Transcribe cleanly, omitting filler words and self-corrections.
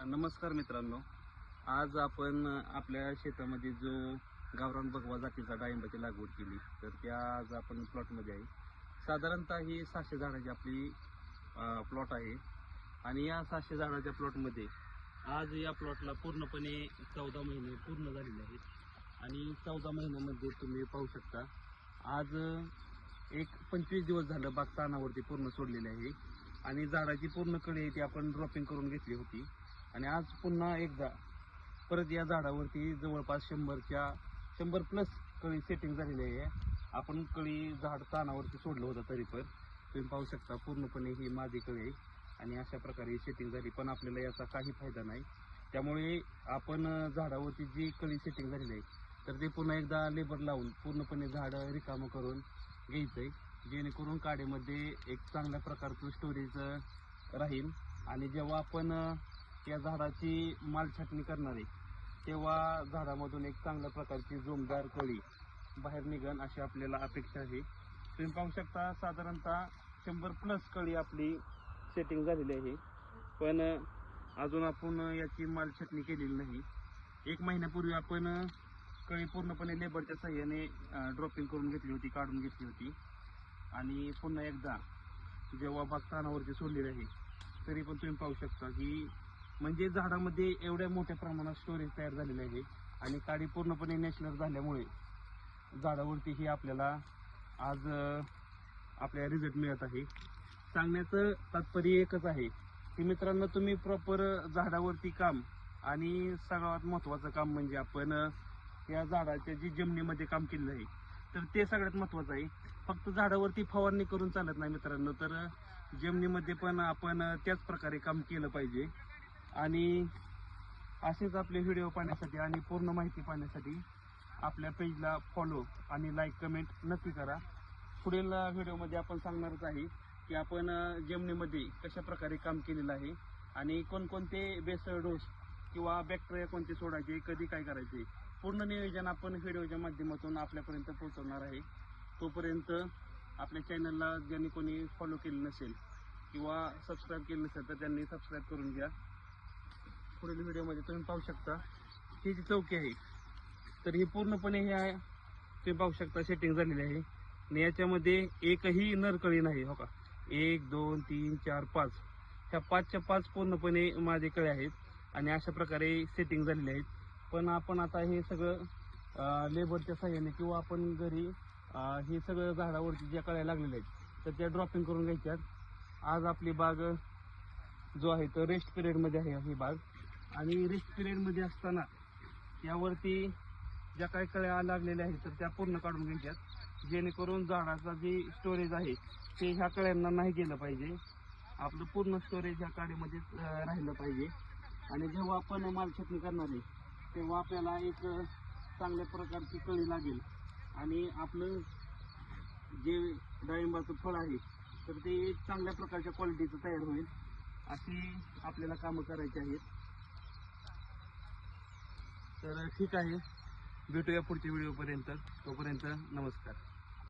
नमस्कार मित्रांनो, आज आपण आपल्या शेतामध्ये जो गावरान भगवा जातीचा डाळिंबाची लागवड केली, तर त्या आज आपण प्लॉटमध्ये आहे. साधारणतः ही 600 झाडाची आपली प्लॉट आहे आणि या 600 झाडाच्या प्लॉटमध्ये आज या प्लॉटला पूर्णपणे 14 महिने पूर्ण झालेले आहेत आणि 14 महिन्यामध्ये तुम्ही पाहू शकता आज एक 25 दिवस झालं बाग तानावरती पूर्ण सोडलेले आहे आणि झाडाची पूर्ण कळी आहे ती आपण ड्रॉपिंग करून घेतली होती. आणि आज पुन्हा एकदा परत या झाडावरती जवळपास 100 प्लस कळी सेटिंग झालेली आहे. आपण कळी झाड तानावरती सोडलं होतं तरी पण तुम्ही पाहू शकता पूर्णपणे ही माझी कळी आहे आणि अशा प्रकारे सेटिंग झाली, पण आपल्याला याचा काही फायदा नाही. त्यामुळे आपण झाडावरती जी कळी सेटिंग झालेली आहे तर ते पुन्हा एकदा लेबर लावून पूर्णपणे झाड रिकामं करून घ्यायचं आहे, जेणेकरून काडीमध्ये एक चांगल्या प्रकारचं स्टोरेज राहील. आणि जेव्हा आपण या झाडाची माल छाटणी करणार आहे तेव्हा झाडामधून एक चांगल्या प्रकारची जोमदार कळी बाहेर निघण अशी आपल्याला अपेक्षा आहे. तुम्ही पाहू शकता साधारणतः 100 प्लस कळी आपली सेटिंग झालेली आहे, पण अजून आपण याची माल छाटणी केलेली नाही. 1 महिन्यापूर्वी आपण कळी पूर्णपणे लेबरच्या साह्याने ड्रॉपिंग करून घेतली होती, काढून घेतली होती. आणि पुन्हा एकदा जेव्हा बाग तानावरती सोडलेली आहे तरी पण तुम्ही पाहू शकता की म्हणजे झाडामध्ये एवढ्या मोठ्या प्रमाणात स्टोरेज तयार झालेलं आहे आणि काडी पूर्णपणे नॅचरल झाल्यामुळे झाडावरती ही आपल्याला आज आपल्याला रिझल्ट मिळत आहे. सांगण्याचं तात्पर्य एकच आहे की मित्रांनो, तुम्ही प्रॉपर झाडावरती काम आणि सगळ्यात महत्त्वाचं काम म्हणजे आपण या झाडाच्या जी जमिनीमध्ये काम केलेलं आहे तर ते सगळ्यात महत्त्वाचं आहे. फक्त झाडावरती फवारणी करून चालत नाही मित्रांनो, तर जमिनीमध्ये पण आपण त्याच प्रकारे काम केलं पाहिजे. आणि असेच आपले व्हिडिओ पाहण्यासाठी आणि पूर्ण माहिती पाहण्यासाठी आपल्या पेजला फॉलो आणि लाईक कमेंट नक्की करा. पुढील व्हिडिओमध्ये आपण सांगणारच आहे की आपण जमिनीमध्ये कशा प्रकारे काम केलेलं आहे आणि कोणकोणते बेसल डोस किंवा बॅक्टेरिया कोणते सोडायचे, कधी काय करायचे, पूर्ण नियोजन आपण व्हिडिओच्या माध्यमातून आपल्यापर्यंत पोहोचवणार आहे. तोपर्यंत आपल्या चॅनलला ज्यांनी कोणी फॉलो केलं नसेल किंवा सबस्क्राईब केलं नसेल तर त्यांनी सबस्क्राईब करून घ्या. पुढील व्हिडिओमध्ये तुम्ही पाहू शकता ही जी चौकी आहे तर ही पूर्णपणे हे आहे तुम्ही पाहू शकता सेटिंग झालेली आहे आणि याच्यामध्ये एकही नरकळी नाही. हो का, 1 2 3 4 5 ह्या 5च्या 5 पूर्णपणे माझे कळे आहेत आणि अशा प्रकारे सेटिंग झालेले आहेत. पण आपण आता हे सगळं लेबरच्या साह्याने किंवा आपण घरी हे सगळं झाडावरती ज्या कळ्या लागलेल्या आहेत तर त्या ड्रॉपिंग करून घ्यायच्यात. आज आपली बाग जो आहे तो रेस्ट पिरियडमध्ये आहे ही बाग, आणि रेस्ट पिरियडमध्ये असताना यावरती ज्या काही कळ्या लागलेल्या आहेत तर त्या पूर्ण काढून घ्यायच्यात, जेणेकरून झाडाचा जे स्टोरेज आहे ते ह्या कळ्यांना नाही गेलं पाहिजे. आपलं पूर्ण स्टोरेज ह्या काडीमध्ये राहिलं पाहिजे. आणि जेव्हा आपण माल छाटणी करणार आहे तेव्हा आपल्याला एक चांगल्या प्रकारची कळी लागेल आणि आपलं जे डाळिंबाचं फळ आहे तर ते एक चांगल्या प्रकारच्या क्वालिटीचं तयार होईल. अशी आपल्याला कामं करायची आहेत. तर ठीक आहे, भेटूया पुढच्या व्हिडिओपर्यंत. तोपर्यंत नमस्कार.